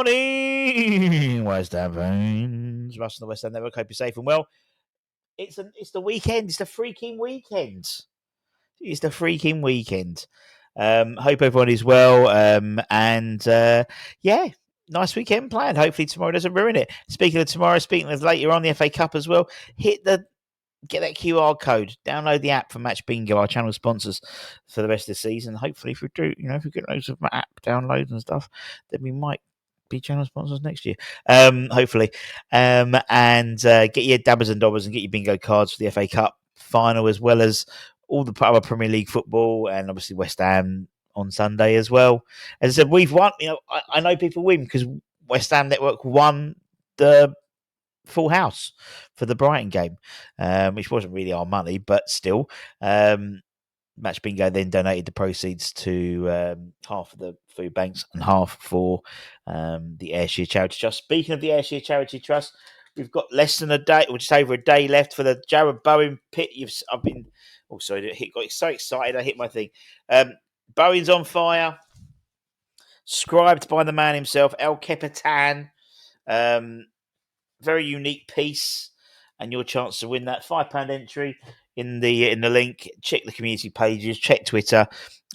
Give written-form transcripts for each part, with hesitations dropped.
morning, West Ham fans. Russ and the West Ham Network. Hope you're safe and well. It's the weekend. It's the freaking weekend. It's the freaking weekend. Hope everyone is well. Yeah, nice weekend planned. Hopefully tomorrow doesn't ruin it. Speaking of tomorrow, speaking of later on the FA Cup as well, get that QR code, download the app for Match Bingo, our channel sponsors for the rest of the season. Hopefully, if we get loads of app downloads and stuff, then we might be channel sponsors next year. Hopefully. Get your dabbers and dobbers and get your bingo cards for the FA Cup final, as well as all the other Premier League football, and obviously West Ham on Sunday as well. As I said, we've won. I know people win because West Ham Network won the full house for the Brighton game, which wasn't really our money, but still. Match Bingo then donated the proceeds to half of the food banks and half for the Ayrshire Charity Trust. Speaking of the Ayrshire Charity Trust, we've got less than a day, or just over a day left for the Jared Bowen pit. Got so excited I hit my thing. Bowen's on fire, scribed by the man himself, El Capitan. Very unique piece, and your chance to win that £5 entry in the link. Check the community pages, check Twitter,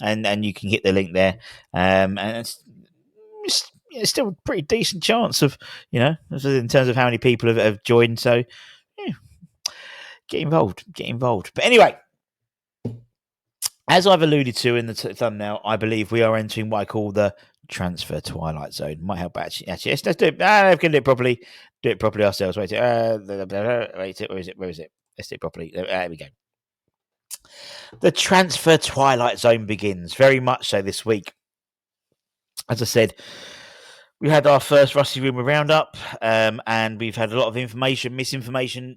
and you can hit the link there. And it's still a pretty decent chance of in terms of how many people have joined. So yeah, get involved. But anyway, as I've alluded to in the thumbnail, I believe we are entering what I call the transfer twilight zone. Might help actually. Let's do it. We can do it properly. Do it properly ourselves. Wait, where is it? Let's do it properly. There we go. The transfer twilight zone begins very much so this week. As I said, we had our first Rusty Rumour roundup, and we've had a lot of information, misinformation,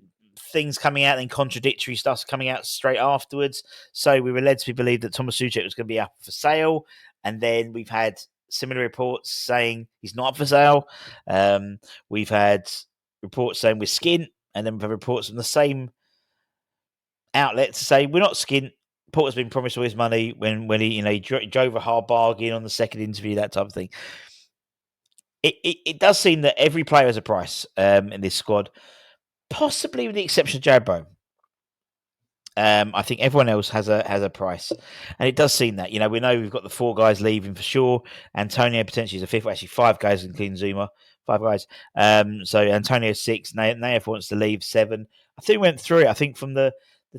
things coming out and contradictory stuff coming out straight afterwards. So we were led to believe that Thomas Souček was going to be up for sale, and then we've had similar reports saying he's not up for sale. We've had reports saying we're skint, and then we've had reports from the same outlet to say we're not skint. Porter's been promised all his money when he drove a hard bargain on the second interview, that type of thing. It does seem that every player has a price in this squad, possibly with the exception of Jared Bowen. I think everyone else has a price, and it does seem that we know we've got the 4 guys leaving for sure. Antonio potentially is a 5th, actually 5 guys including Zuma, 5 guys. So Antonio 6, Naif wants to leave 7. I think we went through it. I think from the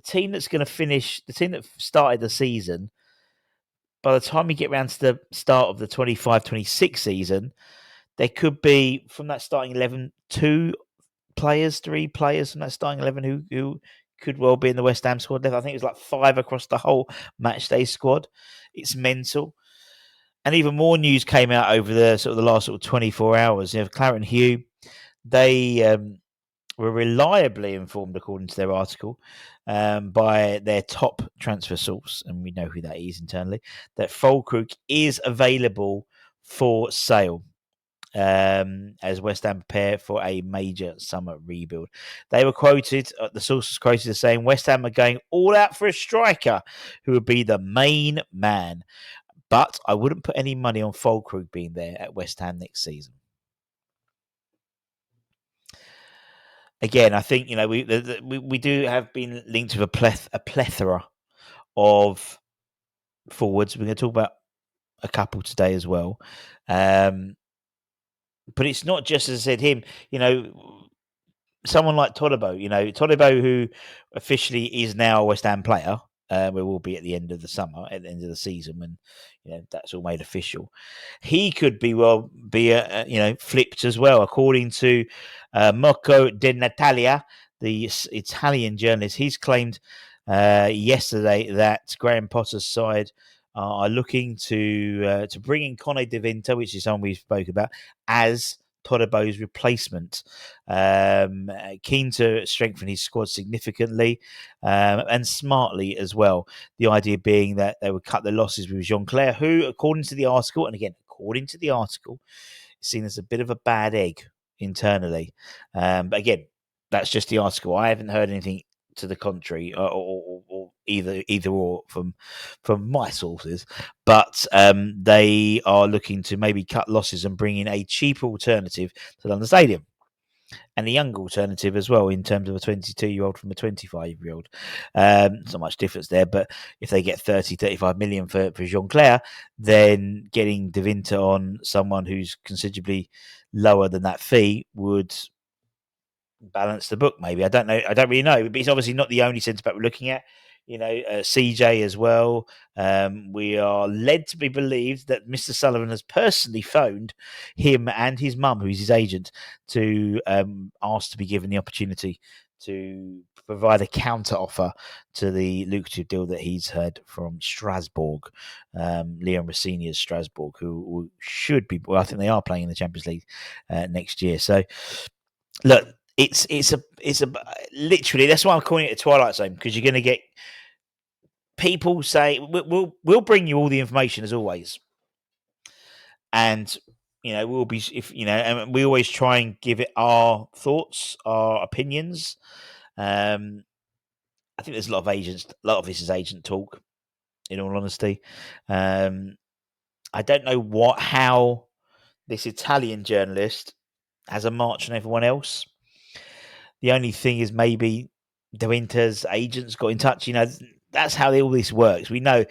team that's going to finish, the team that started the season, by the time we get around to the start of the 25-26 season, there could be from that starting 11 3 players from that starting 11 who could well be in the West Ham squad. I think it was like 5 across the whole matchday squad. It's mental. And even more news came out over the last 24 hours. Claret and Hugh, they were reliably informed, according to their article, by their top transfer source, and we know who that is internally, that Fullkrug is available for sale. As West Ham prepare for a major summer rebuild. They were quoted, the source was quoted as saying West Ham are going all out for a striker who would be the main man. But I wouldn't put any money on Fullkrug being there at West Ham next season. Again, I think we do have been linked with a plethora of forwards. We're going to talk about a couple today as well. But it's not just, as I said, him. Someone like Todibo. Todibo, who officially is now a West Ham player. We will be at the end of the summer, at the end of the season, when that's all made official. He could be flipped as well, according to Mocco De Natalia, the Italian journalist. He's claimed yesterday that Graham Potter's side are looking to bring in Cone De Vinta, which is someone we spoke about, as Todibo's replacement. Keen to strengthen his squad significantly and smartly as well. The idea being that they would cut the losses with Jean-Claire, who, according to the article, is seen as a bit of a bad egg internally. But again, that's just the article. I haven't heard anything to the contrary, or either or from my sources. But they are looking to maybe cut losses and bring in a cheaper alternative to London Stadium, and a younger alternative as well in terms of a 22-year-old from a 25-year-old. It's not much difference there, but if they get 35 million for Jean-Claire, then getting Dinta on someone who's considerably lower than that fee would balance the book. Maybe, I don't know. I don't really know, but he's obviously not the only centre back we're looking at. CJ as well. We are led to be believed that Mr. Sullivan has personally phoned him and his mum, who's his agent, to ask to be given the opportunity to provide a counter offer to the lucrative deal that he's heard from Strasbourg, Leon Rossini's Strasbourg, who should be. Well, I think they are playing in the Champions League next year. So, look, it's a literally, that's why I'm calling it a Twilight Zone, because you're going to get people say we'll bring you all the information as always, and we'll be, and we always try and give it our thoughts, our opinions. I think there's a lot of this is agent talk, in all honesty. I don't know how this Italian journalist has a march on everyone else. The only thing is maybe Dinta's agents got in touch. That's how all this works. We know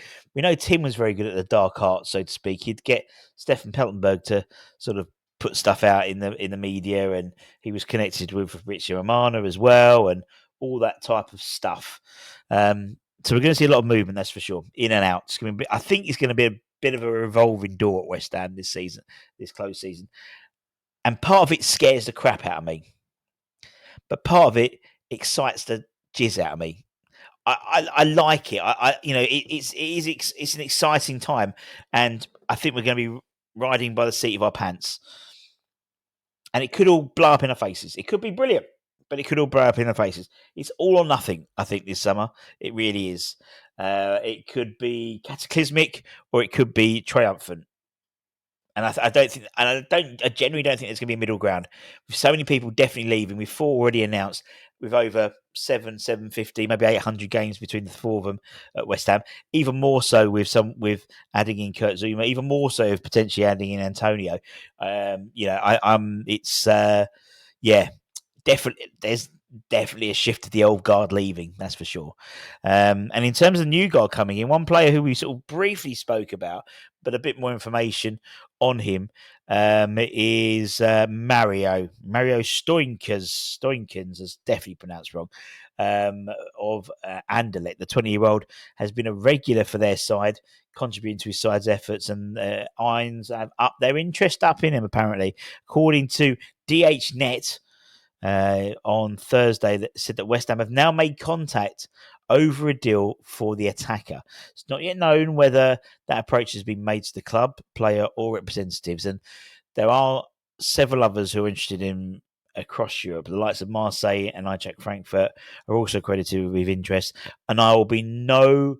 Tim was very good at the dark arts, so to speak. He'd get Stefan Peltenberg to sort of put stuff out in the media, and he was connected with Richie Romano as well, and all that type of stuff. So we're going to see a lot of movement, that's for sure, in and out. I think it's going to be a bit of a revolving door at West Ham this season, this close season, and part of it scares the crap out of me. But part of it excites the jizz out of me. I like it. It's an exciting time, and I think we're going to be riding by the seat of our pants. And it could all blow up in our faces. It could be brilliant, but it could all blow up in our faces. It's all or nothing, I think, this summer. It really is. It could be cataclysmic, or it could be triumphant. And I genuinely don't think there's going to be a middle ground. With so many people definitely leaving, we've 4 already announced, with over 750, maybe 800 games between the 4 of them at West Ham. Even more so with adding in Kurt Zouma. Even more so with potentially adding in Antonio. Definitely. There's definitely a shift to the old guard leaving, that's for sure. And in terms of the new guard coming in, one player who we sort of briefly spoke about, but a bit more information on him, is Mario Stoinkens, is definitely pronounced wrong, of Anderlecht. The 20-year-old has been a regular for their side, contributing to his side's efforts, and Irons have upped their interest in him, apparently. According to DHNet, on Thursday, that said that West Ham have now made contact over a deal for the attacker. It's not yet known whether that approach has been made to the club, player, or representatives, and there are several others who are interested in across Europe. The likes of Marseille and Eintracht Frankfurt are also credited with interest, and I will be no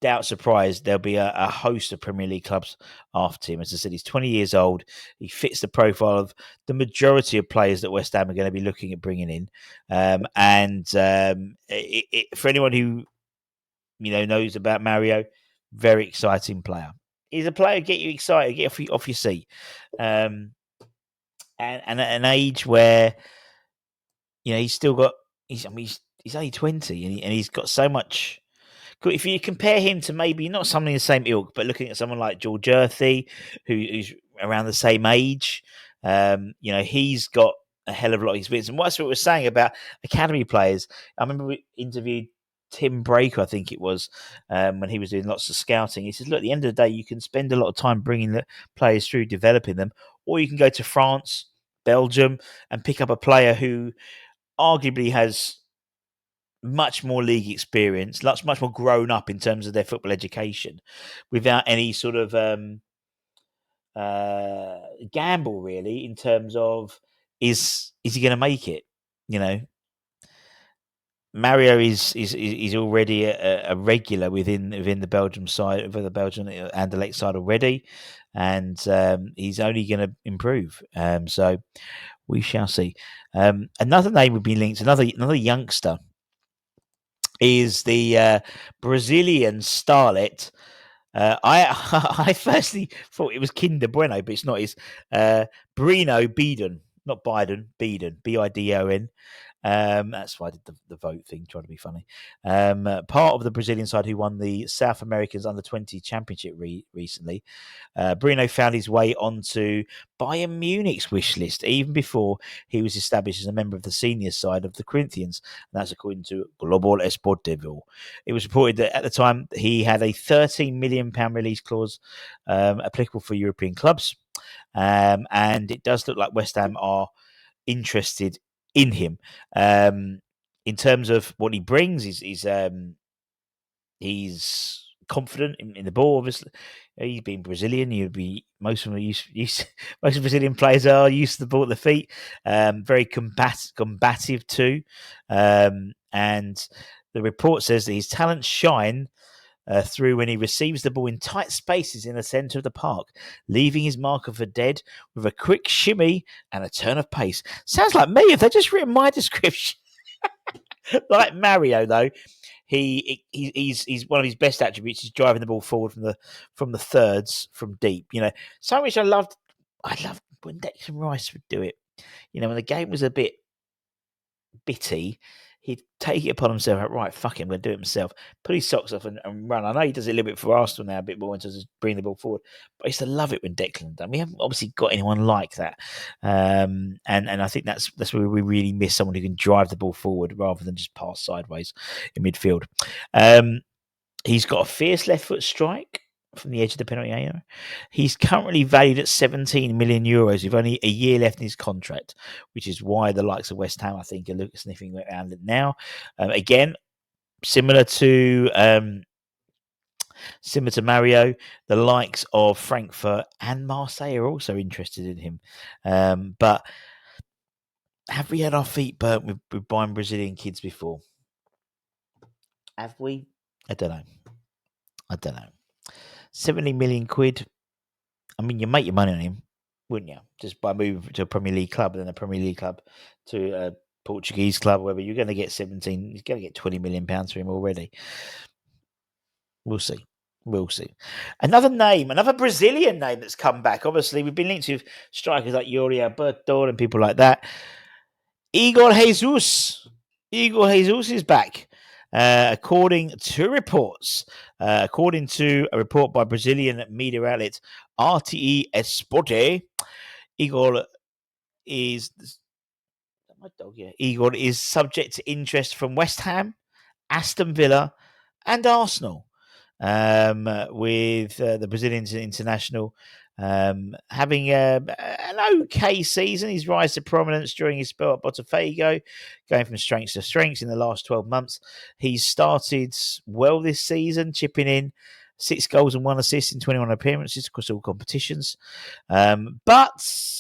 doubt surprised there'll be a host of Premier League clubs after him. As I said, he's 20 years old. He fits the profile of the majority of players that West Ham are going to be looking at bringing in. For anyone who knows about Mario, very exciting player. He's a player get you excited, get off your seat, and at an age where he's still got. He's only 20, and he's got so much. If you compare him to maybe not somebody in the same ilk, but looking at someone like George Earthy, who's around the same age, he's got a hell of a lot of experience. And what's what we're saying about academy players. I remember we interviewed Tim Breaker, I think it was, when he was doing lots of scouting. He says, look, at the end of the day, you can spend a lot of time bringing the players through, developing them, or you can go to France, Belgium, and pick up a player who arguably has much more league experience, much more grown up in terms of their football education, without any sort of gamble, really, in terms of is he going to make it? Mario is already a regular within the Belgium side, of the Belgian Anderlecht side already, and he's only going to improve. So we shall see. Another name would be linked, another youngster is the Brazilian starlet. I I firstly thought it was Kinder Bueno, but it's not. It's Bruno Biden, not Biden, Biden, Bidon. That's why I did the vote thing, trying to be funny. Part of the Brazilian side who won the South Americans Under-20 Championship recently. Bruno found his way onto Bayern Munich's wish list even before he was established as a member of the senior side of the Corinthians. And that's according to Global Esportivo. It was reported that at the time he had a £13 million release clause applicable for European clubs. And it does look like West Ham are interested in him. In terms of what he brings, he's confident in the ball. Obviously, he's been Brazilian. You'd be most of them most Brazilian players are used to the ball at the feet. Very combative too, and the report says that his talents shine through when he receives the ball in tight spaces in the centre of the park, leaving his marker for dead with a quick shimmy and a turn of pace. Sounds like me if they just written my description. Like Mario, though, he's one of his best attributes is driving the ball forward from the thirds from deep. You know, so much I loved when Declan Rice would do it. You know, when the game was a bit bitty, he'd take it upon himself. Like, right, fuck it, I'm going to do it myself. Put his socks off and run. I know he does it a little bit for Arsenal now, a bit more in terms of bringing the ball forward. But I used to love it when Declan done. We haven't obviously got anyone like that, and I think that's where we really miss someone who can drive the ball forward rather than just pass sideways in midfield. He's got a fierce left foot strike from the edge of the penalty area. He's currently valued at 17 million euros with only a year left in his contract, which is why the likes of West Ham, I think, are sniffing around it now. Again, similar to Mario, the likes of Frankfurt and Marseille are also interested in him. But have we had our feet burnt with buying Brazilian kids before? Have we? I don't know. 70 million quid. I mean, you make your money on him, wouldn't you? Just by moving to a Premier League club and then a Premier League club to a Portuguese club, whatever. You're going to get 17. You're going to get 20 million pounds for him already. We'll see. Another Brazilian name that's come back. Obviously, we've been linked to strikers like Yuri Alberto and people like that. Igor Jesus is back. According to reports, according to a report by Brazilian media outlet RTE Esporte, Igor is subject to interest from West Ham, Aston Villa, and Arsenal. With the Brazilian international having an okay season. His rise to prominence during his spell at Botafogo, going from strength to strength in the last 12 months. He's started well this season, chipping in 6 goals and 1 assist in 21 appearances across all competitions. But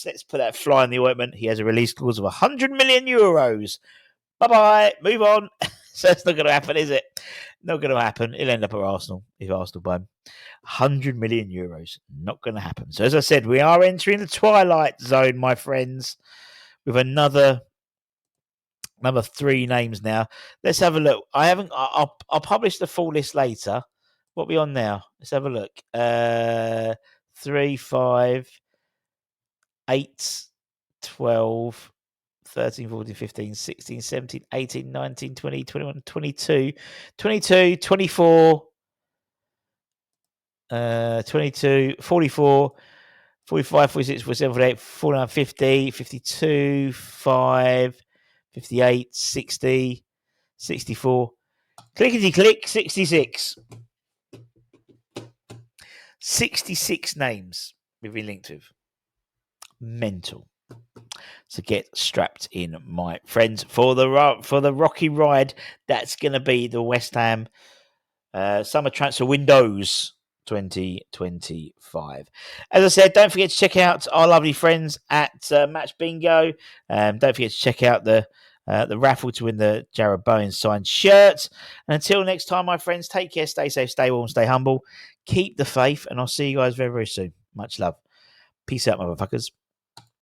let's put that fly in the ointment. He has a release clause of 100 million euros. Bye-bye. Move on. So it's not going to happen, is it? Not going to happen. He'll end up at Arsenal if Arsenal buy him. 100 million euros. Not going to happen. So as I said, we are entering the Twilight Zone, my friends, with another 3 names now. Let's have a look. I'll publish the full list later. What are we on now? Let's have a look. 3, 5, 8, 12... 13, 14, 15, 16, 17, 18, 19, 20, 21, 22, 22, 24, 22, 44, 45, 46, 47, 48, 49, 50, 52, 5, 58, 60, 64. Clickety click, 66. 66 names we've been linked with. Mental. So get strapped in, my friends, for the rocky ride that's going to be the West Ham summer transfer windows 2025. As I said, don't forget to check out our lovely friends at Match Bingo. Don't forget to check out the raffle to win the Jared Bowen signed shirt. And until next time, my friends, take care, stay safe, stay warm, stay humble, keep the faith, and I'll see you guys very, very soon. Much love. Peace out, motherfuckers.